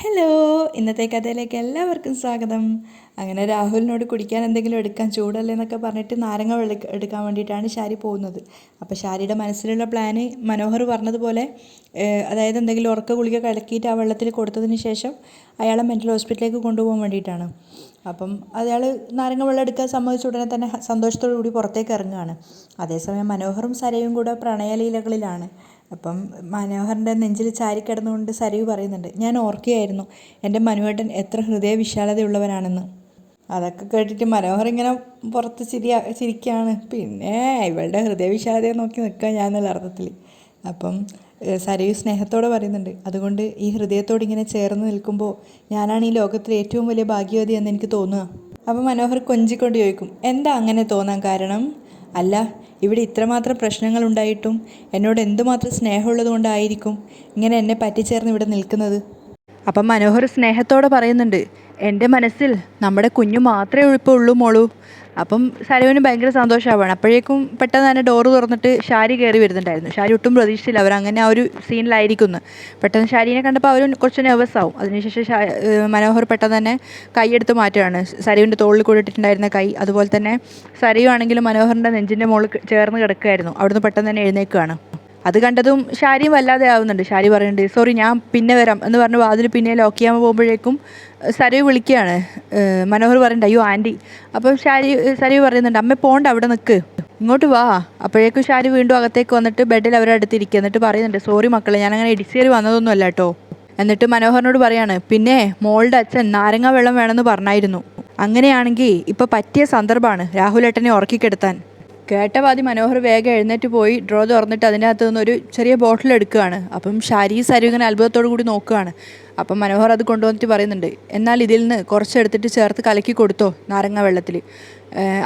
Hello, ഇന്നത്തെ കഥയിലേക്ക് എല്ലാവർക്കും സ്വാഗതം. അങ്ങനെ രാഹുലിനോട് കുടിക്കാൻ എന്തെങ്കിലും എടുക്കാൻ, ചൂടല്ലേ എന്നൊക്കെ പറഞ്ഞിട്ട് നാരങ്ങ വെള്ളം എടുക്കാൻ വേണ്ടിയിട്ടാണ് ഷാരി പോകുന്നത്. അപ്പോൾ ഷാരിയുടെ മനസ്സിലുള്ള പ്ലാന് മനോഹർ പറഞ്ഞതുപോലെ, അതായത് എന്തെങ്കിലും ഉറക്ക ഗുളിക കലക്കിയിട്ട് ആ വെള്ളത്തിൽ കൊടുത്തതിന് ശേഷം അയാളെ മെൻ്റൽ ഹോസ്പിറ്റലിലേക്ക് കൊണ്ടുപോകാൻ വേണ്ടിയിട്ടാണ്. അപ്പം അയാൾ നാരങ്ങ വെള്ളം എടുക്കാൻ സമ്മതിച്ച ഉടനെ തന്നെ സന്തോഷത്തോടു കൂടി പുറത്തേക്ക് ഇറങ്ങുകയാണ്. അതേസമയം മനോഹറും സരയും കൂടെ പ്രണയലീലകളിലാണ്. അപ്പം മനോഹറിൻ്റെ നെഞ്ചിൽ ചാരിക്കിടന്നുകൊണ്ട് സരയു പറയുന്നുണ്ട്, ഞാൻ ഓർക്കുകയായിരുന്നു എൻ്റെ മനുവേട്ടൻ എത്ര ഹൃദയവിശാലതയുള്ളവനാണെന്ന്. അതൊക്കെ കേട്ടിട്ട് മനോഹർ ഇങ്ങനെ പുറത്ത് ചിരിക്കുകയാണ്. പിന്നെ ഇവളുടെ ഹൃദയവിശാലതയെ നോക്കി നിൽക്കുക ഞാൻ എന്നുള്ള അർത്ഥത്തിൽ. അപ്പം സരയു സ്നേഹത്തോടെ പറയുന്നുണ്ട്, അതുകൊണ്ട് ഈ ഹൃദയത്തോട് ഇങ്ങനെ ചേർന്ന് നിൽക്കുമ്പോൾ ഞാനാണ് ഈ ലോകത്തിലെ ഏറ്റവും വലിയ ഭാഗ്യവതി എന്ന് എനിക്ക് തോന്നുക. അപ്പം മനോഹർ കൊഞ്ചിക്കൊണ്ട് ചോദിക്കും, എന്താ അങ്ങനെ തോന്നാൻ കാരണം? അല്ല, ഇവിടെ ഇത്രമാത്രം പ്രശ്നങ്ങൾ ഉണ്ടായിട്ടും എന്നോട് എന്തുമാത്രം സ്നേഹമുള്ളത് കൊണ്ടായിരിക്കും ഇങ്ങനെ എന്നെ പറ്റിച്ചേർന്ന് ഇവിടെ നിൽക്കുന്നത്. അപ്പം മനോഹർ സ്നേഹത്തോടെ പറയുന്നുണ്ട്, എൻ്റെ മനസ്സിൽ നമ്മുടെ കുഞ്ഞു മാത്രമേ ഇപ്പോൾ ഉള്ളൂ മോളൂ. അപ്പം സരയുവിന് ഭയങ്കര സന്തോഷമാവാണ്. അപ്പോഴേക്കും പെട്ടെന്ന് തന്നെ ഡോറ് തുറന്നിട്ട് ഷാരി കയറി വരുന്നുണ്ടായിരുന്നു. ഷാരി ഒട്ടും പ്രതീക്ഷിച്ചില്ല അവരങ്ങനെ ആ ഒരു സീനിലായിരിക്കുന്നു. പെട്ടെന്ന് ഷാരിനെ കണ്ടപ്പോൾ അവരും കുറച്ച് നെർവസ് ആവും. അതിനുശേഷം മനോഹർ പെട്ടെന്ന് തന്നെ കൈയെടുത്ത് മാറ്റുകയാണ്. സരയുവിൻ്റെ തോളിൽ കൂടെ ഇട്ടിട്ടുണ്ടായിരുന്ന കൈ. അതുപോലെ തന്നെ സരയു ആണെങ്കിലും മനോഹറിൻ്റെ നെഞ്ചിൻ്റെ മുകളിൽ ചേർന്ന് കിടക്കുകയായിരുന്നു. അവിടുന്ന് പെട്ടെന്ന് തന്നെ എഴുന്നേൽക്കുകയാണ്. അത് കണ്ടതും ഷാരിയും വല്ലാതെ ആവുന്നുണ്ട്. ഷാരി പറയുന്നുണ്ട്, സോറി ഞാൻ പിന്നെ വരാം എന്ന് പറഞ്ഞ് വാതിൽ പിന്നെ ലോക്ക് ചെയ്യാൻ പോകുമ്പോഴേക്കും സരയു വിളിക്കുകയാണ്. മനോഹർ പറയുന്നുണ്ട്, അയ്യോ ആൻറ്റി. അപ്പം സരയു പറയുന്നുണ്ട്, അമ്മ പോണ്ട, അവിടെ നിൽക്ക്, ഇങ്ങോട്ട് വാ. അപ്പോഴേക്കും ഷാരി വീണ്ടും അകത്തേക്ക് വന്നിട്ട് ബെഡിൽ അവരെ അടുത്തിരിക്കുക. എന്നിട്ട് പറയുന്നുണ്ട്, സോറി മക്കളെ, ഞാനങ്ങനെ ഇടിച്ചേരി വന്നതൊന്നും അല്ല കേട്ടോ. എന്നിട്ട് മനോഹറിനോട് പറയാണ്, പിന്നെ മോളുടെ അച്ഛൻ നാരങ്ങ വെള്ളം വേണമെന്ന് പറഞ്ഞായിരുന്നു. അങ്ങനെയാണെങ്കിൽ ഇപ്പോൾ പറ്റിയ സന്ദർഭമാണ് രാഹുലേട്ടനെ ഉറക്കിക്കെടുത്താൻ. കേട്ടപാതി മനോഹർ വേഗം എഴുന്നേറ്റ് പോയി ഡ്രോ തുറന്നിട്ട് അതിൻ്റെ അകത്ത് നിന്നൊരു ചെറിയ ബോട്ടിൽ എടുക്കുകയാണ്. അപ്പം ഷാരി സരു ഇങ്ങനെ അത്ഭുതത്തോടു കൂടി നോക്കുകയാണ്. അപ്പം മനോഹർ അത് കൊണ്ടുവന്നിട്ട് പറയുന്നുണ്ട്, എന്നാൽ ഇതിൽ നിന്ന് കുറച്ചെടുത്തിട്ട് ചേർത്ത് കലക്കി കൊടുത്തോ നാരങ്ങ വെള്ളത്തിൽ.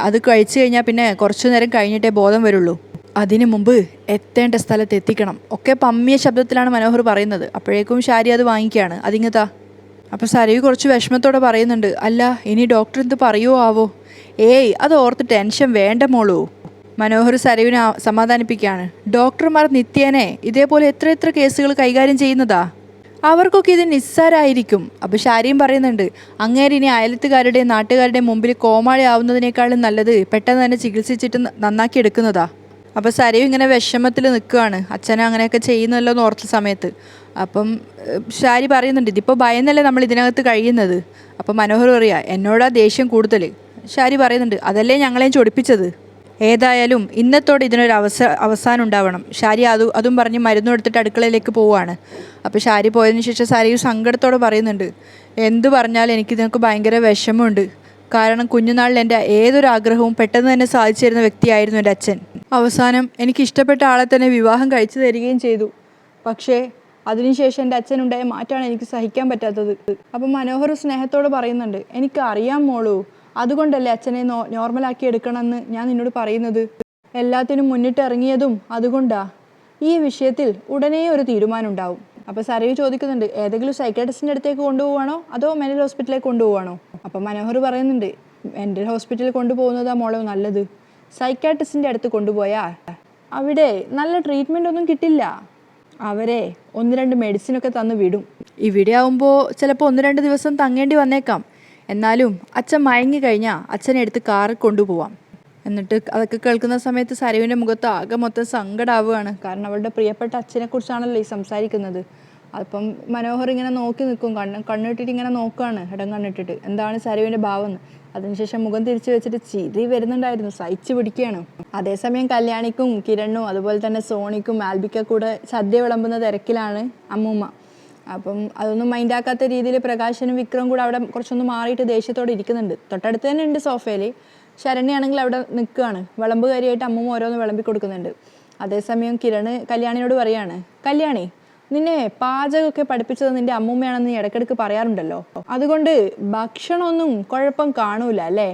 അത് കഴിച്ചു കഴിഞ്ഞാൽ പിന്നെ കുറച്ചു നേരം കഴിഞ്ഞിട്ടേ ബോധം വരുള്ളൂ. അതിനു മുമ്പ് എത്തേണ്ട സ്ഥലത്ത് എത്തിക്കണം. ഒക്കെ പമ്മിയ ശബ്ദത്തിലാണ് മനോഹർ പറയുന്നത്. അപ്പോഴേക്കും ഷാരി അത് വാങ്ങിക്കുകയാണ്. അതിങ്ങത്താ. അപ്പോൾ സരയു കുറച്ച് വിഷമത്തോടെ പറയുന്നുണ്ട്, അല്ല ഇനി ഡോക്ടർ എന്ത് പറയുമോ ആവോ? ഏയ്, അത് ഓർത്ത് ടെൻഷൻ വേണ്ട മോളൂ. മനോഹർ സരയുവിനെ സമാധാനിപ്പിക്കുകയാണ്. ഡോക്ടർമാർ നിത്യേനെ ഇതേപോലെ എത്ര കേസുകൾ കൈകാര്യം ചെയ്യുന്നതാ. അവർക്കൊക്കെ ഇത് നിസ്സാരമായിരിക്കും. അപ്പോൾ ഷാരിയും പറയുന്നുണ്ട്, അങ്ങേര് ഇനി അയലത്തുകാരുടെയും നാട്ടുകാരുടെയും മുമ്പിൽ കോമാളി ആവുന്നതിനേക്കാളും നല്ലത് പെട്ടെന്ന് തന്നെ ചികിത്സിച്ചിട്ട് നന്നാക്കി എടുക്കുന്നതാ. അപ്പോൾ സരയു ഇങ്ങനെ വിഷമത്തിൽ നിൽക്കുകയാണ്, അച്ഛനെ അങ്ങനെയൊക്കെ ചെയ്യുന്നല്ലോ എന്ന് ഓർത്ത സമയത്ത്. അപ്പം ഷാരി പറയുന്നുണ്ട്, ഇതിപ്പോൾ ഭയന്നല്ലേ നമ്മൾ ഇതിനകത്ത് കഴിയുന്നത്. അപ്പം മനോഹർ പറയുക, എന്നോടാ ദേഷ്യം കൂടുതൽ. ഷാരി പറയുന്നുണ്ട്, അതല്ലേ ഞങ്ങളെയും ചൊടിപ്പിച്ചത്. ഏതായാലും ഇന്നത്തോടെ ഇതിനൊരു അവസാനം ഉണ്ടാവണം. ഷാരി അതും പറഞ്ഞ് മരുന്നും എടുത്തിട്ട് അടുക്കളയിലേക്ക് പോവുകയാണ്. അപ്പോൾ ഷാരി പോയതിന് ശേഷം സരയു സങ്കടത്തോടെ പറയുന്നുണ്ട്, എന്തു പറഞ്ഞാലും എനിക്കിതിനൊക്കെ ഭയങ്കര വിഷമമുണ്ട്. കാരണം കുഞ്ഞുനാളിൽ എൻ്റെ ഏതൊരു ആഗ്രഹവും പെട്ടെന്ന് തന്നെ സാധിച്ചു തരുന്ന വ്യക്തിയായിരുന്നു എൻ്റെ അച്ഛൻ. അവസാനം എനിക്ക് ഇഷ്ടപ്പെട്ട ആളെ തന്നെ വിവാഹം കഴിച്ചു തരികയും ചെയ്തു. പക്ഷേ അതിനുശേഷം എൻ്റെ അച്ഛനുണ്ടായ മാറ്റമാണ് എനിക്ക് സഹിക്കാൻ പറ്റാത്തത്. അപ്പം മനോഹർ സ്നേഹത്തോട് പറയുന്നുണ്ട്, എനിക്ക് അറിയാം മോളൂ, അതുകൊണ്ടല്ലേ അച്ഛനെ നോർമലാക്കി എടുക്കണമെന്ന് ഞാൻ നിന്നോട് പറയുന്നത്. എല്ലാത്തിനും മുന്നിട്ട് ഇറങ്ങിയതും അതുകൊണ്ടാ. ഈ വിഷയത്തിൽ ഉടനെ ഒരു തീരുമാനം ഉണ്ടാവും. അപ്പോൾ സരയു ചോദിക്കുന്നുണ്ട്, ഏതെങ്കിലും സൈക്കാട്രിസ്റ്റിൻ്റെ അടുത്തേക്ക് കൊണ്ടുപോവാണോ അതോ മെൻ്റൽ ഹോസ്പിറ്റലിലേക്ക് കൊണ്ടുപോവാണോ? അപ്പം മനോഹർ പറയുന്നുണ്ട്, മെൻ്റൽ ഹോസ്പിറ്റലിൽ കൊണ്ടുപോകുന്നതാ മോളോ നല്ലത്. സൈക്കാട്രിസ്റ്റിൻ്റെ അടുത്ത് കൊണ്ടുപോയാൽ അവിടെ നല്ല ട്രീറ്റ്മെൻ്റ് ഒന്നും കിട്ടില്ല. അവരെ 1-2 മെഡിസിനൊക്കെ തന്ന് വിടും. ഇവിടെ ആവുമ്പോൾ ചിലപ്പോൾ 1-2 ദിവസം തങ്ങേണ്ടി വന്നേക്കാം. എന്നാലും അച്ഛൻ മയങ്ങി കഴിഞ്ഞാൽ അച്ഛനെ എടുത്ത് കാറിൽ കൊണ്ടുപോവാം. എന്നിട്ട് അതൊക്കെ കേൾക്കുന്ന സമയത്ത് സരയുവിൻ്റെ മുഖത്ത് ആകെ മൊത്തം സങ്കടമാവുകയാണ്. കാരണം അവളുടെ പ്രിയപ്പെട്ട അച്ഛനെക്കുറിച്ചാണല്ലോ ഈ സംസാരിക്കുന്നത്. അപ്പം മനോഹർ ഇങ്ങനെ നോക്കി നിൽക്കും, കണ്ണിട്ടിട്ട് ഇങ്ങനെ നോക്കുകയാണ്, ഇടം കണ്ണിട്ടിട്ട് എന്താണ് സരയുവിൻ്റെ ഭാവം എന്ന്. അതിനുശേഷം മുഖം തിരിച്ചു വെച്ചിട്ട് ചിരി വരുന്നുണ്ടായിരുന്നു, സഹിച്ചു പിടിക്കുകയാണ്. അതേസമയം കല്യാണിക്കും കിരണിനും അതുപോലെ തന്നെ സോണിക്കും ആൽബിക്ക കൂടെ സദ്യ വിളമ്പുന്ന തിരക്കിലാണ് അമ്മൂമ്മ. അപ്പം അതൊന്നും മൈൻഡാക്കാത്ത രീതിയിൽ പ്രകാശനും വിക്രം കൂടെ അവിടെ കുറച്ചൊന്ന് മാറിയിട്ട് ദേഷ്യത്തോടെ ഇരിക്കുന്നുണ്ട്. തൊട്ടടുത്ത് തന്നെ ഉണ്ട് സോഫയിൽ. ശരണ്യാണെങ്കിൽ അവിടെ നിൽക്കുകയാണ്, വിളമ്പുകാരിയായിട്ട് അമ്മൂമ്മ ഓരോന്ന് വിളമ്പി കൊടുക്കുന്നുണ്ട്. അതേസമയം കിരണ് കല്യാണിനോട് പറയാണ്, കല്യാണി, നിന്നെ പാചകമൊക്കെ പഠിപ്പിച്ചത് നിന്റെ അമ്മൂമ്മയാണെന്ന് നീ ഇടയ്ക്കിടയ്ക്ക് പറയാറുണ്ടല്ലോ, അതുകൊണ്ട് ഭക്ഷണമൊന്നും കുഴപ്പം കാണൂല അല്ലേ?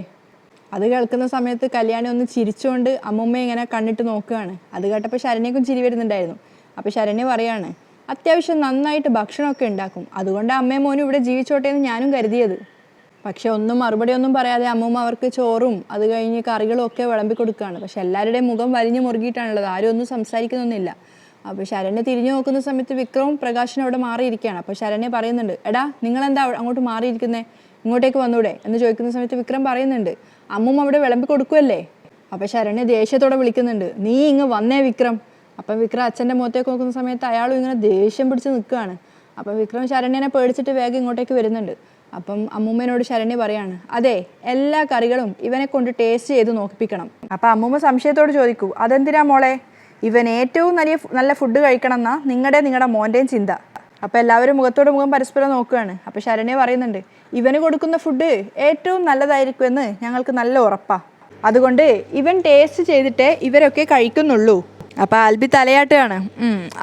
അത് കേൾക്കുന്ന സമയത്ത് കല്യാണി ഒന്ന് ചിരിച്ചുകൊണ്ട് അമ്മൂമ്മയെ ഇങ്ങനെ കണ്ണിട്ട് നോക്കുകയാണ്. അത് കേട്ടപ്പോൾ ശരണ്യക്കും ചിരി വരുന്നുണ്ടായിരുന്നു. അപ്പോൾ ശരണ്യ പറയാണ്, അത്യാവശ്യം നന്നായിട്ട് ഭക്ഷണമൊക്കെ ഉണ്ടാക്കും, അതുകൊണ്ട് അമ്മയും മോനും ഇവിടെ ജീവിച്ചോട്ടെ എന്ന് ഞാനും കരുതിയത്. പക്ഷെ മറുപടിയൊന്നും പറയാതെ അമ്മൂമ്മ അവർക്ക് ചോറും അത് കഴിഞ്ഞ് കറികളും ഒക്കെ വിളമ്പി കൊടുക്കുകയാണ്. പക്ഷെ എല്ലാവരുടെയും മുഖം വലിഞ്ഞു മുറുകിയിട്ടാണുള്ളത്, ആരും ഒന്നും സംസാരിക്കുന്നൊന്നുമില്ല. അപ്പോൾ ശരണ്യ തിരിഞ്ഞു നോക്കുന്ന സമയത്ത് വിക്രവും പ്രകാശനും അവിടെ മാറിയിരിക്കുകയാണ്. അപ്പോൾ ശരണ്യ പറയുന്നുണ്ട്, എടാ നിങ്ങളെന്താ അങ്ങോട്ട് മാറിയിരിക്കുന്നേ, ഇങ്ങോട്ടേക്ക് വന്നൂടെ എന്ന് ചോദിക്കുന്ന സമയത്ത് വിക്രം പറയുന്നുണ്ട്, അമ്മും അവിടെ വിളമ്പി കൊടുക്കുമല്ലേ. അപ്പോൾ ശരണ്യ ദേഷ്യത്തോടെ വിളിക്കുന്നുണ്ട്, നീ ഇങ്ങ് വന്നേ വിക്രം. അപ്പം വിക്രം അച്ഛൻ്റെ മുഖത്തേക്ക് നോക്കുന്ന സമയത്ത് അയാളും ഇങ്ങനെ ദേഷ്യം പിടിച്ച് നിൽക്കുകയാണ്. അപ്പം വിക്രം ശരണ്യനെ പേടിച്ചിട്ട് വേഗം ഇങ്ങോട്ടേക്ക് വരുന്നുണ്ട്. അപ്പം അമ്മൂമ്മേനോട് ശരണ്യ പറയാണ്, അതെ എല്ലാ കറികളും ഇവനെ കൊണ്ട് ടേസ്റ്റ് ചെയ്ത് നോക്കിപ്പിക്കണം. അപ്പം അമ്മൂമ്മ സംശയത്തോട് ചോദിക്കൂ, അതെന്തിനാ മോളെ, ഇവൻ ഏറ്റവും നല്ല ഫുഡ് കഴിക്കണം എന്നാ നിങ്ങളുടെ മോൻ്റെയും ചിന്ത. അപ്പം എല്ലാവരും മുഖത്തോട് മുഖം പരസ്പരം നോക്കുകയാണ്. അപ്പം ശരണ്യ പറയുന്നുണ്ട്, ഇവന് കൊടുക്കുന്ന ഫുഡ് ഏറ്റവും നല്ലതായിരിക്കുമെന്ന് ഞങ്ങൾക്ക് നല്ല ഉറപ്പാണ്, അതുകൊണ്ട് ഇവൻ ടേസ്റ്റ് ചെയ്തിട്ടേ ഇവരൊക്കെ കഴിക്കുന്നുള്ളൂ. അപ്പോൾ ആൽബി തലയാട്ടുകയാണ്,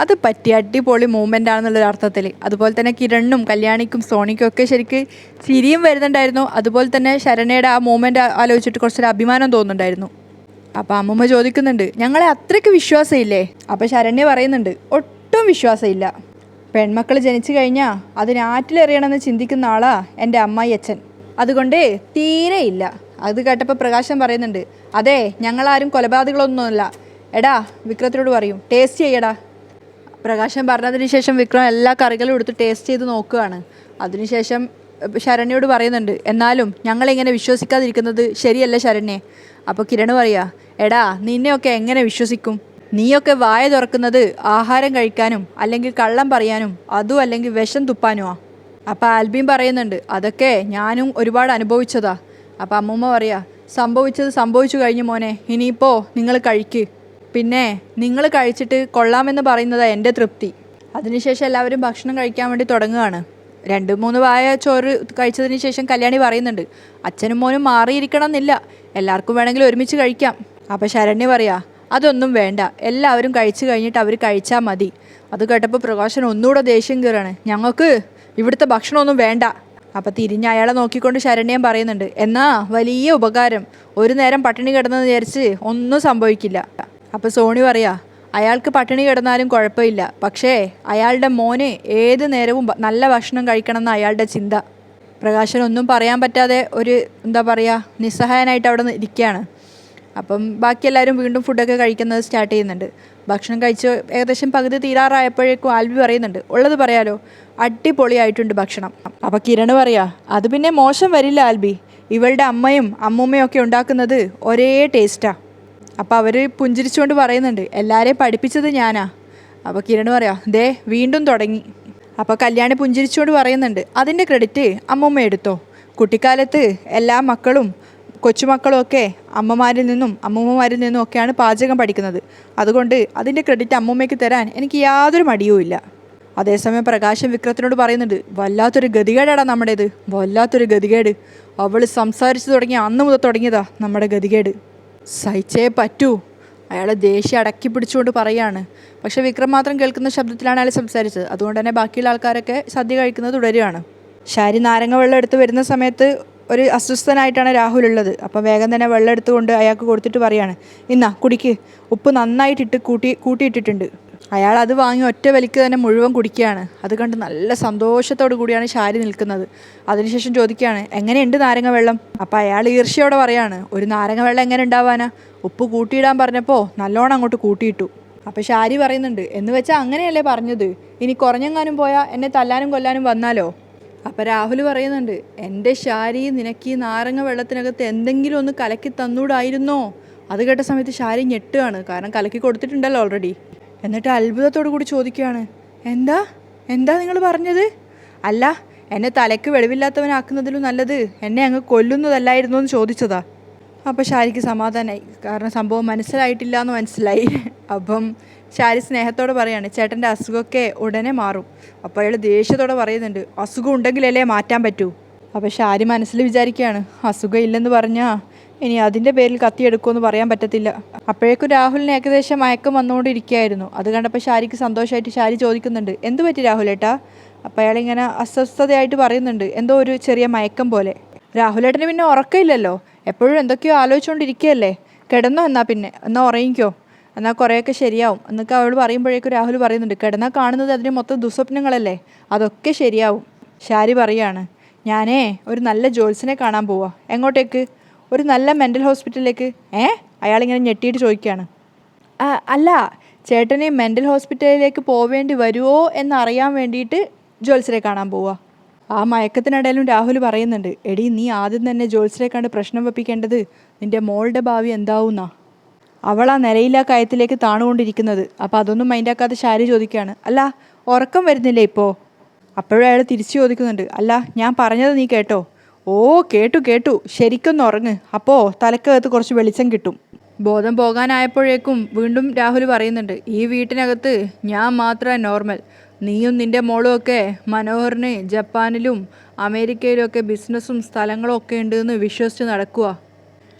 അത് പറ്റി അടിപൊളി മൂവ്മെൻ്റ് ആണെന്നുള്ളൊരു അർത്ഥത്തിൽ. അതുപോലെ തന്നെ കിരണിനും കല്യാണിക്കും സോണിക്കും ഒക്കെ ശരിക്ക് ചിരിയും വരുന്നുണ്ടായിരുന്നു. അതുപോലെ തന്നെ ശരണ്യയുടെ ആ മൂവ്മെൻ്റ് ആലോചിച്ചിട്ട് കുറച്ചൊരു അഭിമാനം തോന്നുന്നുണ്ടായിരുന്നു. അപ്പോൾ അമ്മൂമ്മ ചോദിക്കുന്നുണ്ട്, ഞങ്ങളെ അത്രയ്ക്ക് വിശ്വാസമില്ലേ? അപ്പോൾ ശരണ്യ പറയുന്നുണ്ട്, ഒട്ടും വിശ്വാസമില്ല. പെൺമക്കൾ ജനിച്ചു കഴിഞ്ഞാൽ അതിന് ആറ്റിലെറിയണമെന്ന് ചിന്തിക്കുന്ന ആളാ എൻ്റെ അമ്മായി അച്ഛൻ, അതുകൊണ്ട് തീരെ ഇല്ല. അത് കേട്ടപ്പോൾ പ്രകാശൻ പറയുന്നുണ്ട്, അതെ ഞങ്ങളാരും കൊലപാതകളൊന്നുമല്ല. എടാ വിക്രത്തിനോട് പറയും ടേസ്റ്റ് ചെയ്യടാ. പ്രകാശൻ പറഞ്ഞതിന് ശേഷം വിക്രം എല്ലാ കറികളും എടുത്ത് ടേസ്റ്റ് ചെയ്ത് നോക്കുകയാണ്. അതിനുശേഷം ശരണ്യോട് പറയുന്നുണ്ട്, എന്നാലും ഞങ്ങളിങ്ങനെ വിശ്വസിക്കാതിരിക്കുന്നത് ശരിയല്ല ശരണ്യെ. അപ്പോൾ കിരൺ പറയുക, എടാ നിന്നെയൊക്കെ എങ്ങനെ വിശ്വസിക്കും, നീയൊക്കെ വായ തുറക്കുന്നത് ആഹാരം കഴിക്കാനും അല്ലെങ്കിൽ കള്ളം പറയാനും അതും അല്ലെങ്കിൽ വിഷം തുപ്പാനുമാ. അപ്പോൾ ആൽബിയും പറയുന്നുണ്ട്, അതൊക്കെ ഞാനും ഒരുപാട് അനുഭവിച്ചതാ. അപ്പോൾ അമ്മൂമ്മ പറയാ, സംഭവിച്ചത് സംഭവിച്ചു കഴിഞ്ഞു മോനെ, ഇനിയിപ്പോൾ നിങ്ങൾ കഴിക്ക്. പിന്നെ നിങ്ങൾ കഴിച്ചിട്ട് കൊള്ളാമെന്ന് പറയുന്നതാണ് എൻ്റെ തൃപ്തി. അതിനുശേഷം എല്ലാവരും ഭക്ഷണം കഴിക്കാൻ വേണ്ടി തുടങ്ങുകയാണ്. 2-3 വായ ചോറ് കഴിച്ചതിന് ശേഷം കല്യാണി പറയുന്നുണ്ട്, അച്ഛനും മോനും മാറിയിരിക്കണം എന്നില്ല, എല്ലാവർക്കും വേണമെങ്കിൽ ഒരുമിച്ച് കഴിക്കാം. അപ്പോൾ ശരണ്യ പറയാ, അതൊന്നും വേണ്ട, എല്ലാവരും കഴിച്ചു കഴിഞ്ഞിട്ട് അവർ കഴിച്ചാൽ മതി. അത് കേട്ടപ്പോൾ പ്രകാശൻ ഒന്നുകൂടെ ദേഷ്യം കയറാണ്, ഞങ്ങൾക്ക് ഇവിടുത്തെ ഭക്ഷണമൊന്നും വേണ്ട. അപ്പം തിരിഞ്ഞ് അയാളെ നോക്കിക്കൊണ്ട് ശരണ്യം പറയുന്നുണ്ട്, എന്നാ വലിയ ഉപകാരം, ഒരു നേരം പട്ടിണി കിടന്നെന്ന് വിചാരിച്ച് ഒന്നും സംഭവിക്കില്ല. അപ്പോൾ സോണി പറയാ, അയാൾക്ക് പട്ടിണി കിടന്നാലും കുഴപ്പമില്ല, പക്ഷേ അയാളുടെ മോന് ഏത് നേരവും നല്ല ഭക്ഷണം കഴിക്കണം എന്ന അയാളുടെ ചിന്ത. പ്രകാശൻ ഒന്നും പറയാൻ പറ്റാതെ ഒരു എന്താ പറയുക നിസ്സഹായനായിട്ട് അവിടെ ഇരിക്കുകയാണ്. അപ്പം ബാക്കി എല്ലാവരും വീണ്ടും ഫുഡൊക്കെ കഴിക്കുന്നത് സ്റ്റാർട്ട് ചെയ്യുന്നുണ്ട്. ഭക്ഷണം കഴിച്ച് ഏകദേശം പകുതി തീരാറായപ്പോഴേക്കും ആൽബി പറയുന്നുണ്ട്, ഉള്ളത് പറയാലോ, അടിപൊളിയായിട്ടുണ്ട് ഭക്ഷണം. അപ്പോൾ കിരൺ പറയാ, അത് പിന്നെ മോശം വരില്ല ആൽബി, ഇവളുടെ അമ്മയും അമ്മൂമ്മയും ഒക്കെ ഉണ്ടാക്കുന്നത് ഒരേ ടേസ്റ്റാണ്. അപ്പോൾ അവർ പുഞ്ചിരിച്ചുകൊണ്ട് പറയുന്നുണ്ട്, എല്ലാവരെയും പഠിപ്പിച്ചത് ഞാനാ. അപ്പോൾ കിരൺ പറയാ, ദേ വീണ്ടും തുടങ്ങി. അപ്പോൾ കല്യാണി പുഞ്ചിരിച്ചുകൊണ്ട് പറയുന്നുണ്ട്, അതിൻ്റെ ക്രെഡിറ്റ് അമ്മൂമ്മ എടുത്തോ, കുട്ടിക്കാലത്ത് എല്ലാ മക്കളും കൊച്ചുമക്കളും ഒക്കെ അമ്മമാരിൽ നിന്നും അമ്മൂമ്മമാരിൽ നിന്നും ഒക്കെയാണ് പാചകം പഠിക്കുന്നത്, അതുകൊണ്ട് അതിൻ്റെ ക്രെഡിറ്റ് അമ്മൂമ്മയ്ക്ക് തരാൻ എനിക്ക് യാതൊരു മടിയുമില്ല. അതേസമയം പ്രകാശൻ വിക്രത്തിനോട് പറയുന്നുണ്ട്, വല്ലാത്തൊരു ഗതികേടാണ് നമ്മുടേത്, വല്ലാത്തൊരു ഗതികേട്, അവൾ സംസാരിച്ചു തുടങ്ങിയ അന്ന് മുതൽ തുടങ്ങിയതാ നമ്മുടെ ഗതികേട്, സഹിച്ചേ പറ്റൂ. അയാൾ ദേഷ്യം അടക്കി പിടിച്ചുകൊണ്ട് പറയാണ്. പക്ഷേ വിക്രം മാത്രം കേൾക്കുന്ന ശബ്ദത്തിലാണ് അയാൾ സംസാരിച്ചത്, അതുകൊണ്ട് തന്നെ ബാക്കിയുള്ള ആൾക്കാരൊക്കെ സദ്യ കഴിക്കുന്നത് തുടരുകയാണ്. ശാരി നാരങ്ങ വെള്ളം എടുത്ത് വരുന്ന സമയത്ത് ഒരു അസ്വസ്ഥനായിട്ടാണ് രാഹുൽ ഉള്ളത്. അപ്പം വേഗം തന്നെ വെള്ളം എടുത്തുകൊണ്ട് അയാൾക്ക് കൊടുത്തിട്ട് പറയാണ്, ഇന്നാ കുടിക്ക്, ഉപ്പ് നന്നായിട്ടിട്ട് കൂട്ടിയിട്ടിട്ടുണ്ട്. അയാൾ അത് വാങ്ങി ഒറ്റ വലിക്ക് തന്നെ മുഴുവൻ കുടിക്കുകയാണ്. അത് കണ്ട് നല്ല സന്തോഷത്തോടു കൂടിയാണ് ശാരി നിൽക്കുന്നത്. അതിനുശേഷം ചോദിക്കുകയാണ്, എങ്ങനെയുണ്ട് നാരങ്ങ വെള്ളം? അപ്പം അയാൾ ഈർഷ്യയോടെ പറയാണ്, ഒരു നാരങ്ങ വെള്ളം എങ്ങനെ ഉണ്ടാവാനാ, ഉപ്പ് കൂട്ടിയിടാൻ പറഞ്ഞപ്പോൾ നല്ലോണം അങ്ങോട്ട് കൂട്ടിയിട്ടു. അപ്പം ശാരി പറയുന്നുണ്ട്, എന്ന് വെച്ചാൽ അങ്ങനെയല്ലേ പറഞ്ഞത്, ഇനി കുറഞ്ഞെങ്ങാനും പോയാൽ എന്നെ തല്ലാനും കൊല്ലാനും വന്നാലോ? അപ്പം രാഹുൽ പറയുന്നുണ്ട്, എൻ്റെ ശാരി നിനക്ക് ഈ നാരങ്ങ വെള്ളത്തിനകത്ത് എന്തെങ്കിലും ഒന്ന് കലക്കി തന്നൂടായിരുന്നോ? അത് കേട്ട സമയത്ത് ശാരി ഞെട്ടുകയാണ്, കാരണം കലക്കി കൊടുത്തിട്ടുണ്ടല്ലോ ഓൾറെഡി. എന്നിട്ട് അത്ഭുതത്തോടു കൂടി ചോദിക്കുകയാണ്, എന്താ എന്താ നിങ്ങൾ പറഞ്ഞത്? അല്ല, എന്നെ തലയ്ക്ക് വെളിവില്ലാത്തവനാക്കുന്നതിലും നല്ലത് എന്നെ അങ്ങ് കൊല്ലുന്നതല്ലായിരുന്നു എന്ന് ചോദിച്ചതാ. അപ്പോൾ ശാരിക്ക് സമാധാനമായി, കാരണം സംഭവം മനസ്സിലായിട്ടില്ല എന്ന് മനസ്സിലായി. അപ്പം ശാരി സ്നേഹത്തോടെ പറയാണ്, ചേട്ടൻ്റെ അസുഖമൊക്കെ ഉടനെ മാറും. അപ്പോൾ അയാൾ ദേഷ്യത്തോടെ പറയുന്നുണ്ട്, അസുഖം ഉണ്ടെങ്കിലല്ലേ മാറ്റാൻ പറ്റൂ. അപ്പോൾ ശാരി മനസ്സിൽ വിചാരിക്കുകയാണ്, അസുഖം ഇല്ലെന്ന് പറഞ്ഞാൽ ഇനി അതിൻ്റെ പേരിൽ കത്തിയെടുക്കുമെന്ന് പറയാൻ പറ്റത്തില്ല. അപ്പോഴേക്കും രാഹുലിന് ഏകദേശം മയക്കം വന്നുകൊണ്ടിരിക്കുകയായിരുന്നു. അത് കണ്ടപ്പോൾ ശാരിക്ക് സന്തോഷമായിട്ട് ശാരി ചോദിക്കുന്നുണ്ട്, എന്ത് പറ്റി രാഹുലേട്ടാ? അപ്പോൾ അയാളിങ്ങനെ അസ്വസ്ഥതയായിട്ട് പറയുന്നുണ്ട്, എന്തോ ഒരു ചെറിയ മയക്കം പോലെ. രാഹുലേട്ടന് പിന്നെ ഉറക്കമില്ലല്ലോ, എപ്പോഴും എന്തൊക്കെയോ ആലോചിച്ചുകൊണ്ടിരിക്കുകയല്ലേ, കിടന്നോ എന്നാൽ ഉറങ്ങിക്കോ, എന്നാൽ കുറേയൊക്കെ ശരിയാവും എന്നൊക്കെ അവൾ പറയുമ്പോഴേക്കും രാഹുൽ പറയുന്നുണ്ട്, കിടന്നാൽ കാണുന്നത് അതിന് മൊത്തം ദുസ്വപ്നങ്ങളല്ലേ, അതൊക്കെ ശരിയാവും. ശാരി പറയാണ്, ഞാനേ ഒരു നല്ല ജോത്സ്യനെ കാണാൻ പോവാ. എങ്ങോട്ടേക്ക്? ഒരു നല്ല മെൻ്റൽ ഹോസ്പിറ്റലിലേക്ക്. അയാളിങ്ങനെ ഞെട്ടിയിട്ട് ചോദിക്കുകയാണ്. അല്ല, ചേട്ടനെ മെൻ്റൽ ഹോസ്പിറ്റലിലേക്ക് പോവേണ്ടി വരുമോ എന്നറിയാൻ വേണ്ടിയിട്ട് ജ്യോത്സ്യരെ കാണാൻ പോവുക. ആ മയക്കത്തിനിടയിലും രാഹുൽ പറയുന്നുണ്ട്, എടി നീ ആദ്യം തന്നെ ജ്യോത്സ്യരെ കണ്ട് പ്രശ്നം വെപ്പിക്കേണ്ടത് നിൻ്റെ മോളുടെ ഭാവി എന്താവുന്നാ. അവൾ ആ നിലയില്ലാ കയത്തിലേക്ക് താണുകൊണ്ടിരിക്കുന്നത്. അപ്പോൾ അതൊന്നും മൈൻഡാക്കാതെ ശാരി ചോദിക്കുകയാണ്, അല്ല ഉറക്കം വരുന്നില്ലേ ഇപ്പോൾ? അപ്പോഴും അയാൾ തിരിച്ചു ചോദിക്കുന്നുണ്ട്, അല്ല ഞാൻ പറഞ്ഞത് നീ കേട്ടോ? ഓ കേട്ടു ശരിക്കൊന്ന് ഉറങ്ങ്, അപ്പോൾ തലക്കകത്ത് കുറച്ച് വെളിച്ചം കിട്ടും. ബോധം പോകാനായപ്പോഴേക്കും വീണ്ടും രാഹുൽ പറയുന്നുണ്ട്, ഈ വീട്ടിനകത്ത് ഞാൻ മാത്രമേ നോർമൽ, നീയും നിൻ്റെ മോളും ഒക്കെ മനോഹറിന് ജപ്പാനിലും അമേരിക്കയിലും ഒക്കെ ബിസിനസ്സും സ്ഥലങ്ങളും ഒക്കെ ഉണ്ടെന്ന് വിശ്വസിച്ച് നടക്കുക.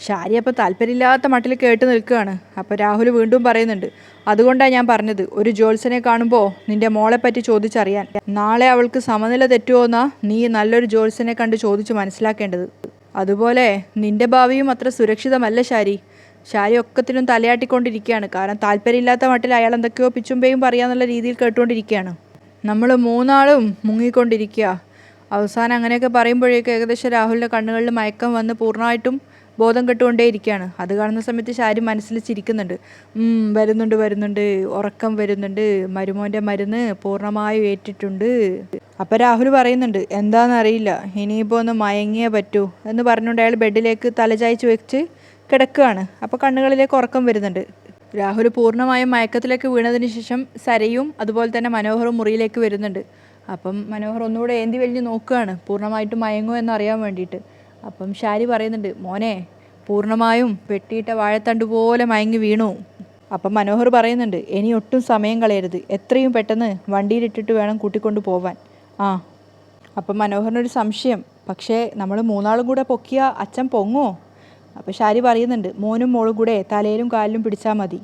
ഷാരി അപ്പോൾ താല്പര്യമില്ലാത്ത മട്ടിൽ കേട്ട് നിൽക്കുകയാണ്. അപ്പോൾ രാഹുൽ വീണ്ടും പറയുന്നുണ്ട്, അതുകൊണ്ടാണ് ഞാൻ പറഞ്ഞത് ഒരു ജ്യോത്സ്യനെ കാണുമ്പോൾ നിൻ്റെ മോളെപ്പറ്റി ചോദിച്ചറിയാൻ. നാളെ അവൾക്ക് സമനില തെറ്റുമോന്നാ നീ നല്ലൊരു ജ്യോത്സ്യനെ കണ്ട് ചോദിച്ച് മനസ്സിലാക്കേണ്ടത്. അതുപോലെ നിൻ്റെ ഭാവിയും അത്ര സുരക്ഷിതമല്ല ഷാരി. ഷാരി ഒക്കത്തിനും തലയാട്ടിക്കൊണ്ടിരിക്കുകയാണ്. കാരണം താല്പര്യമില്ലാത്ത മട്ടിൽ അയാൾ എന്തൊക്കെയോ പിച്ചുമ്പേയും പറയാന്നുള്ള രീതിയിൽ കേട്ടുകൊണ്ടിരിക്കുകയാണ്. നമ്മൾ മൂന്നാളും മുങ്ങിക്കൊണ്ടിരിക്കുക. അവസാനം അങ്ങനെയൊക്കെ പറയുമ്പോഴേക്കും ഏകദേശം രാഹുലിൻ്റെ കണ്ണുകളിൽ മയക്കം വന്ന് പൂർണ്ണമായിട്ടും ബോധം കെട്ടുകൊണ്ടേയിരിക്കുകയാണ്. അത് കാണുന്ന സമയത്ത് ഷാരി മനസ്സിൽ ചിരിക്കുന്നുണ്ട്. വരുന്നുണ്ട്, ഉറക്കം വരുന്നുണ്ട്, മരുമോൻ്റെ മരുന്ന് പൂർണ്ണമായും ഏറ്റിട്ടുണ്ട്. അപ്പോൾ രാഹുൽ പറയുന്നുണ്ട്, എന്താണെന്നറിയില്ല, ഇനിയിപ്പോൾ ഒന്ന് മയങ്ങിയേ പറ്റൂ എന്ന് പറഞ്ഞുകൊണ്ട് അയാൾ ബെഡിലേക്ക് തലചായ്ച്ച് വെച്ച് കിടക്കുകയാണ്. അപ്പോൾ കണ്ണുകളിലേക്ക് ഉറക്കം വരുന്നുണ്ട്. രാഹുൽ പൂർണ്ണമായും മയക്കത്തിലേക്ക് വീണതിന് ശേഷം സരയും അതുപോലെ തന്നെ മനോഹറും മുറിയിലേക്ക് വരുന്നുണ്ട്. അപ്പം മനോഹർ ഒന്നുകൂടെ ഏന്തി വലിഞ്ഞ് നോക്കുകയാണ് പൂർണ്ണമായിട്ടും മയങ്ങുമോ എന്നറിയാൻ വേണ്ടിയിട്ട്. അപ്പം ഷാരി പറയുന്നുണ്ട്, മോനെ പൂർണ്ണമായും വെട്ടിയിട്ട വാഴത്തണ്ട് പോലെ മയങ്ങി വീണു. അപ്പം മനോഹർ പറയുന്നുണ്ട്, ഇനി ഒട്ടും സമയം കളയരുത്, എത്രയും പെട്ടെന്ന് വണ്ടിയിലിട്ടിട്ട് വേണം കൂട്ടിക്കൊണ്ട് പോവാൻ. അപ്പം മനോഹറിനൊരു സംശയം, പക്ഷേ നമ്മൾ മൂന്നാളും കൂടെ പൊക്കിയ അച്ഛൻ പൊങ്ങുമോ? അപ്പോൾ ഷാരി പറയുന്നുണ്ട്, മോനും മോളും കൂടെ തലയിലും കാലിലും പിടിച്ചാൽ മതി,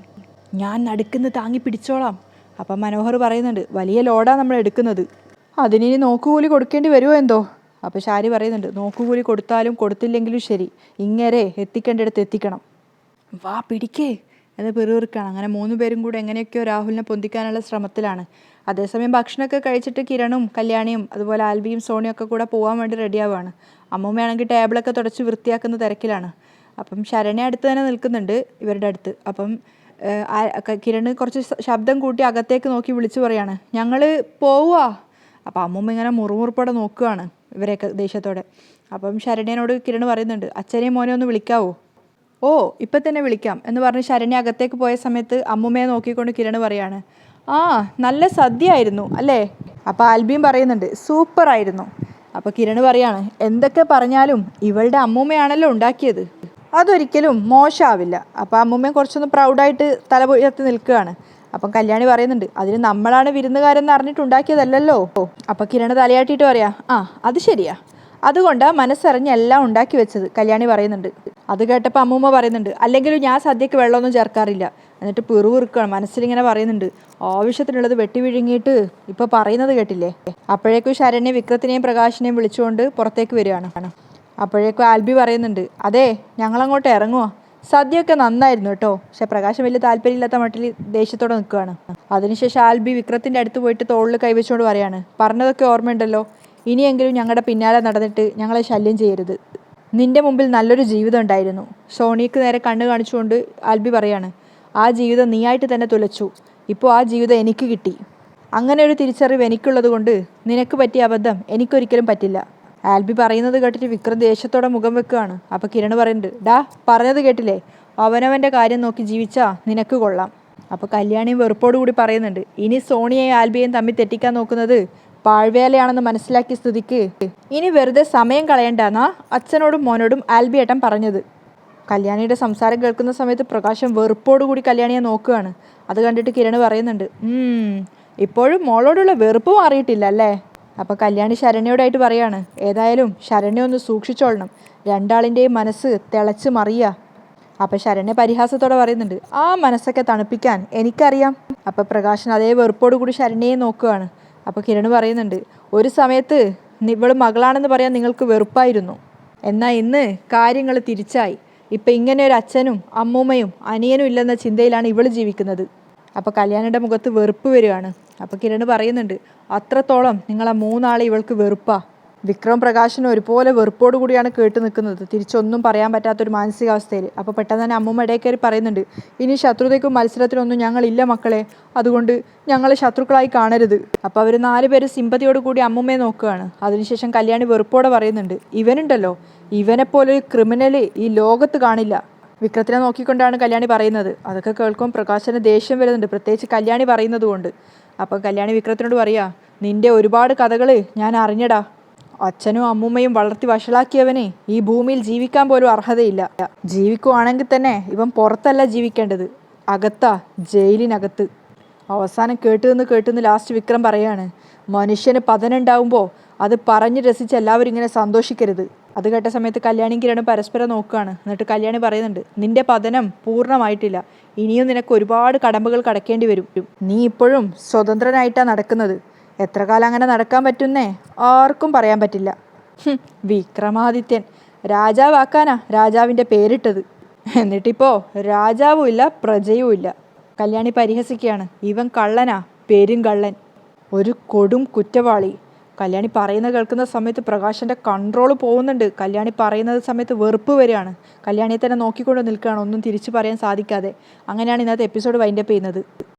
ഞാൻ നടുക്കുന്ന് താങ്ങി പിടിച്ചോളാം. അപ്പം മനോഹർ പറയുന്നുണ്ട്, വലിയ ലോഡാണ് നമ്മൾ എടുക്കുന്നത്, അതിനി നോക്കുകൂലി കൊടുക്കേണ്ടി വരുമോ എന്തോ? അപ്പോൾ ഷാരി പറയുന്നുണ്ട്, നോക്കുകൂലി കൊടുത്താലും കൊടുത്തില്ലെങ്കിലും ശരി, ഇങ്ങനെ എത്തിക്കേണ്ടിടത്ത് എത്തിക്കണം, വാ പിടിക്കേ എന്ന് പിറുപിറുക്കാണ്. അങ്ങനെ 3 പേരും കൂടെ എങ്ങനെയൊക്കെയോ രാഹുലിനെ പൊന്തിക്കാനുള്ള ശ്രമത്തിലാണ്. അതേസമയം ഭക്ഷണമൊക്കെ കഴിച്ചിട്ട് കിരണും കല്യാണിയും അതുപോലെ ആൽബിയും സോണിയും ഒക്കെ കൂടെ പോകാൻ വേണ്ടി റെഡിയാവുകയാണ്. അമ്മൂമ്മയാണെങ്കിൽ ടേബിളൊക്കെ തുടച്ച് വൃത്തിയാക്കുന്ന തിരക്കിലാണ്. അപ്പം ശരണ്യ അടുത്ത് തന്നെ നിൽക്കുന്നുണ്ട് ഇവരുടെ അടുത്ത്. അപ്പം കിരണ് കുറച്ച് ശബ്ദം കൂട്ടി അകത്തേക്ക് നോക്കി വിളിച്ചു പറയാണ്, ഞങ്ങൾ പോവുക. അപ്പം അമ്മൂമ്മ ഇങ്ങനെ മുറുമുറുപ്പോടെ നോക്കുകയാണ് ഇവരെയൊക്കെ ദേഷ്യത്തോടെ. അപ്പം ശരണ്യനോട് കിരണ് പറയുന്നുണ്ട്, അച്ഛനെയും മോനെ ഒന്ന് വിളിക്കാവോ? ഓ ഇപ്പം തന്നെ വിളിക്കാം എന്ന് പറഞ്ഞ് ശരണ്യ അകത്തേക്ക് പോയ സമയത്ത് അമ്മൂമ്മയെ നോക്കിക്കൊണ്ട് കിരണ് പറയാണ്, നല്ല സദ്യ ആയിരുന്നു അല്ലേ? അപ്പോൾ ആൽബിയും പറയുന്നുണ്ട്, സൂപ്പറായിരുന്നു. അപ്പോൾ കിരണ് പറയാണ്, എന്തൊക്കെ പറഞ്ഞാലും ഇവളുടെ അമ്മൂമ്മയാണല്ലോ ഉണ്ടാക്കിയത്, അതൊരിക്കലും മോശമാവില്ല. അപ്പോൾ അമ്മൂമ്മയും കുറച്ചൊന്ന് പ്രൗഡായിട്ട് തല ഉയർത്തി നിൽക്കുകയാണ്. അപ്പം കല്യാണി പറയുന്നുണ്ട്, അതിന് നമ്മളാണ് വിരുന്നുകാരെന്ന് അറിഞ്ഞിട്ടുണ്ടാക്കിയതല്ലല്ലോ. അപ്പോൾ കിരണ് തലയാട്ടിയിട്ട് പറയാം, അത് ശരിയാ, അതുകൊണ്ടാണ് മനസ്സറിഞ്ഞ് എല്ലാം ഉണ്ടാക്കി വെച്ചത് കല്യാണി പറയുന്നുണ്ട്. അത് കേട്ടപ്പോൾ അമ്മൂമ്മ പറയുന്നുണ്ട്, അല്ലെങ്കിലും ഞാൻ സദ്യക്ക് വെള്ളമൊന്നും ചേർക്കാറില്ല. എന്നിട്ട് പിറുപിറുക്കുകയാണ്, മനസ്സിലിങ്ങനെ പറയുന്നുണ്ട്, ആവശ്യത്തിനുള്ളത് വെട്ടി വിഴുങ്ങിയിട്ട് ഇപ്പോൾ പറയുന്നത് കേട്ടില്ലേ? അപ്പോഴേക്കും ശരണ്യ വിക്രത്തിനെയും പ്രകാശിനെയും വിളിച്ചുകൊണ്ട് പുറത്തേക്ക് വരികയാണ്. അപ്പോഴേക്കും ആൽബി പറയുന്നുണ്ട്, അതെ ഞങ്ങളങ്ങോട്ട് ഇറങ്ങുക, സദ്യയൊക്കെ നന്നായിരുന്നു കേട്ടോ. പക്ഷെ പ്രകാശം വലിയ താല്പര്യമില്ലാത്ത മട്ടിൽ ദേഷ്യത്തോടെ നിൽക്കുകയാണ്. അതിനുശേഷം ആൽബി വിക്രത്തിൻ്റെ അടുത്ത് പോയിട്ട് തോളിൽ കൈവച്ചുകൊണ്ട് പറയാണ്, പറഞ്ഞതൊക്കെ ഓർമ്മയുണ്ടല്ലോ, ഇനിയെങ്കിലും ഞങ്ങളുടെ പിന്നാലെ നടന്നിട്ട് ഞങ്ങളെ ശല്യം ചെയ്യരുത്. നിൻ്റെ മുമ്പിൽ നല്ലൊരു ജീവിതം ഉണ്ടായിരുന്നു. സോണിക്ക് നേരെ കണ്ണ് കാണിച്ചുകൊണ്ട് ആൽബി പറയാണ്, ആ ജീവിതം നീയായിട്ട് തന്നെ തുലച്ചു, ഇപ്പോൾ ആ ജീവിതം എനിക്ക് കിട്ടി. അങ്ങനെ ഒരു തിരിച്ചറിവ് എനിക്കുള്ളത് കൊണ്ട് നിനക്ക് പറ്റിയ അബദ്ധം എനിക്കൊരിക്കലും പറ്റില്ല. ആൽബി പറയുന്നത് കേട്ടിട്ട് വിക്രം ദേഷ്യത്തോടെ മുഖം വെക്കുകയാണ്. അപ്പോൾ കിരണ് പറയുന്നുണ്ട്, ഡാ പറഞ്ഞത് കേട്ടില്ലേ, അവനവൻ്റെ കാര്യം നോക്കി ജീവിച്ചാൽ നിനക്ക് കൊള്ളാം. അപ്പോൾ കല്യാണിയും വെറുപ്പോടുകൂടി പറയുന്നുണ്ട്, ഇനി സോണിയെയും ആൽബിയെയും തമ്മിൽ തെറ്റിക്കാൻ നോക്കുന്നത് പാഴ്വേലയാണെന്ന് മനസ്സിലാക്കിയ സ്ഥിതിക്ക് ഇനി വെറുതെ സമയം കളയണ്ടെന്നാ അച്ഛനോടും മോനോടും ആൽബി ഏട്ടൻ പറഞ്ഞത്. കല്യാണിയുടെ സംസാരം കേൾക്കുന്ന സമയത്ത് പ്രകാശം വെറുപ്പോടുകൂടി കല്യാണിയെ നോക്കുകയാണ്. അത് കണ്ടിട്ട് കിരണ് പറയുന്നുണ്ട്, ഇപ്പോഴും മോളോടുള്ള വെറുപ്പ് മാറിയിട്ടില്ല അല്ലേ? അപ്പോൾ കല്യാണി ശരണ്യയോടായിട്ട് പറയാണ്, ഏതായാലും ശരണ്യ ഒന്ന് സൂക്ഷിച്ചോളണം, രണ്ടാളിൻ്റെയും മനസ്സ് തിളച്ച് മറിയുക. അപ്പോൾ ശരണ്യ പരിഹാസത്തോടെ പറയുന്നുണ്ട്, ആ മനസ്സൊക്കെ തണുപ്പിക്കാൻ എനിക്കറിയാം. അപ്പോൾ പ്രകാശൻ അതേ വെറുപ്പോടുകൂടി ശരണ്യയെ നോക്കുകയാണ്. അപ്പോൾ കിരണ് പറയുന്നുണ്ട്, ഒരു സമയത്ത് ഇവൾ മകളാണെന്ന് പറയാൻ നിങ്ങൾക്ക് വെറുപ്പായിരുന്നു, എന്നാൽ ഇന്ന് കാര്യങ്ങൾ തിരിച്ചായി. ഇപ്പം ഇങ്ങനെ ഒരു അച്ഛനും അമ്മൂമ്മയും അനിയനും ഇല്ലെന്ന ചിന്തയിലാണ് ഇവൾ ജീവിക്കുന്നത്. അപ്പോൾ കല്യാണിയുടെ മുഖത്ത് വെറുപ്പ് വരികയാണ്. അപ്പോൾ കിരണ് പറയുന്നുണ്ട്, അത്രത്തോളം നിങ്ങളെ 3 ആളെ ഇവൾക്ക് വെറുപ്പാ. വിക്രം പ്രകാശനും ഒരുപോലെ വെറുപ്പോട് കൂടിയാണ് കേട്ട് നിൽക്കുന്നത്. തിരിച്ചൊന്നും പറയാൻ പറ്റാത്തൊരു മാനസികാവസ്ഥയിൽ. അപ്പോൾ പെട്ടെന്ന് തന്നെ അമ്മൂമ്മ ഇടയിൽ കയറി പറയുന്നുണ്ട്, ഇനി ശത്രുതയ്ക്കും മത്സരത്തിനൊന്നും ഞങ്ങളില്ല മക്കളെ, അതുകൊണ്ട് ഞങ്ങളെ ശത്രുക്കളായി കാണരുത്. അപ്പോൾ അവർ 4 പേര് സിമ്പതിയോട് കൂടി അമ്മൂമ്മയെ നോക്കുകയാണ്. അതിനുശേഷം കല്യാണി വെറുപ്പോടെ പറയുന്നുണ്ട്, ഇവനുണ്ടല്ലോ, ഇവനെപ്പോലൊരു ക്രിമിനൽ ഈ ലോകത്ത് കാണില്ല. വിക്രത്തിനെ നോക്കിക്കൊണ്ടാണ് കല്യാണി പറയുന്നത്. അതൊക്കെ കേൾക്കുമ്പോൾ പ്രകാശന് ദേഷ്യം വരുന്നുണ്ട്, പ്രത്യേകിച്ച് കല്യാണി പറയുന്നത് കൊണ്ട്. അപ്പോൾ കല്യാണി വിക്രത്തിനോട് പറയാ, നിന്റെ ഒരുപാട് കഥകൾ ഞാൻ അറിഞ്ഞടാ. അച്ഛനും അമ്മൂമ്മയും വളർത്തി വഷളാക്കിയവനെ ഈ ഭൂമിയിൽ ജീവിക്കാൻ പോലും അർഹതയില്ല. ജീവിക്കുവാണെങ്കിൽ തന്നെ ഇവൻ പുറത്തല്ല ജീവിക്കേണ്ടത്, അകത്താ, ജയിലിനകത്ത്. അവസാനം കേട്ടുനിന്ന് ലാസ്റ്റ് വിക്രം പറയാണ്, മനുഷ്യന് പതനുണ്ടാവുമ്പോൾ അത് പറഞ്ഞ് രസിച്ച് എല്ലാവരും ഇങ്ങനെ സന്തോഷിക്കരുത്. അത് കേട്ട സമയത്ത് കല്യാണിയും കിരണും പരസ്പരം നോക്കുകയാണ്. എന്നിട്ട് കല്യാണി പറയുന്നുണ്ട്, നിന്റെ പതനം പൂർണ്ണമായിട്ടില്ല, ഇനിയും നിനക്ക് ഒരുപാട് കടമ്പകൾ കടക്കേണ്ടി വരും. നീ ഇപ്പോഴും സ്വതന്ത്രനായിട്ടാണ് നടക്കുന്നത്. എത്ര കാലം അങ്ങനെ നടക്കാൻ പറ്റുന്നേ ആർക്കും പറയാൻ പറ്റില്ല. വിക്രമാദിത്യൻ രാജാവാക്കാനാ രാജാവിൻ്റെ പേരിട്ടത്, എന്നിട്ടിപ്പോൾ രാജാവും ഇല്ല പ്രജയും ഇല്ല. കല്യാണി പരിഹസിക്കുകയാണ്, ഇവൻ കള്ളനാ, പേരും കള്ളൻ, ഒരു കൊടും കുറ്റവാളി. കല്യാണി പറയുന്നത് കേൾക്കുന്ന സമയത്ത് പ്രകാശൻ്റെ കൺട്രോൾ പോകുന്നുണ്ട്. കല്യാണി പറയുന്നത് സമയത്ത് വെറുപ്പ് വരികയാണ്. കല്യാണിയെ തന്നെ നോക്കിക്കൊണ്ട് നിൽക്കുകയാണ്, ഒന്നും തിരിച്ചു പറയാൻ സാധിക്കാതെ. അങ്ങനെയാണ് ഇന്നത്തെ എപ്പിസോഡ് വൈൻഡപ്പ് ചെയ്യുന്നത്.